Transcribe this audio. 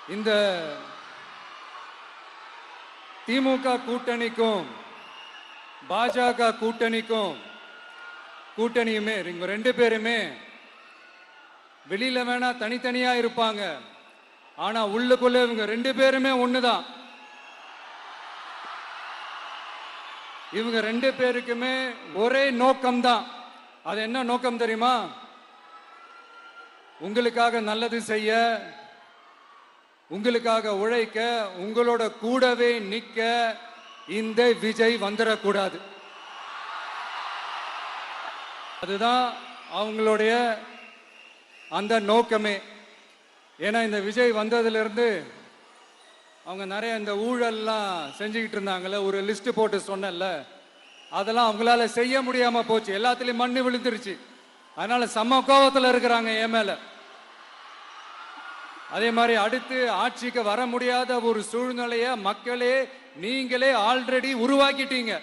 இந்த திமுக கூட்டணிக்கும் பாஜக கூட்டணியுமே இவங்க ரெண்டு பேருமே வெளியில வேணா தனித்தனியா இருப்பாங்க, ஆனா உள்ளுக்குள்ள இவங்க ரெண்டு பேருமே ஒண்ணுதான். இவங்க ரெண்டு பேருக்குமே ஒரே நோக்கம்தான். அது என்ன நோக்கம் தெரியுமா? உங்களுக்காக நல்லது செய்ய, உங்களுக்காக உழைக்க, உங்களோட கூடவே நிக்க இந்த விஜய் வந்துடக்கூடாது. அதுதான் அவங்களுடைய அந்த நோக்கமே. ஏன்னா இந்த விஜய் வந்ததிலிருந்து அவங்க நிறைய இந்த ஊழல்லாம் செஞ்சுக்கிட்டு இருந்தாங்கல்ல, ஒரு லிஸ்ட் போட்டு சொன்னல, அதெல்லாம் அவங்களால செய்ய முடியாம போச்சு. எல்லாத்துலயும் மண்ணு விழுந்துருச்சு. அதனால சம கோபத்தில் இருக்கிறாங்க என் மேல. அதே மாதிரி அடுத்து ஆட்சிக்கு வர முடியாத ஒரு சூழ்நிலைய மக்களே நீங்களே ஆல்ரெடி உருவாக்கிட்டீங்க.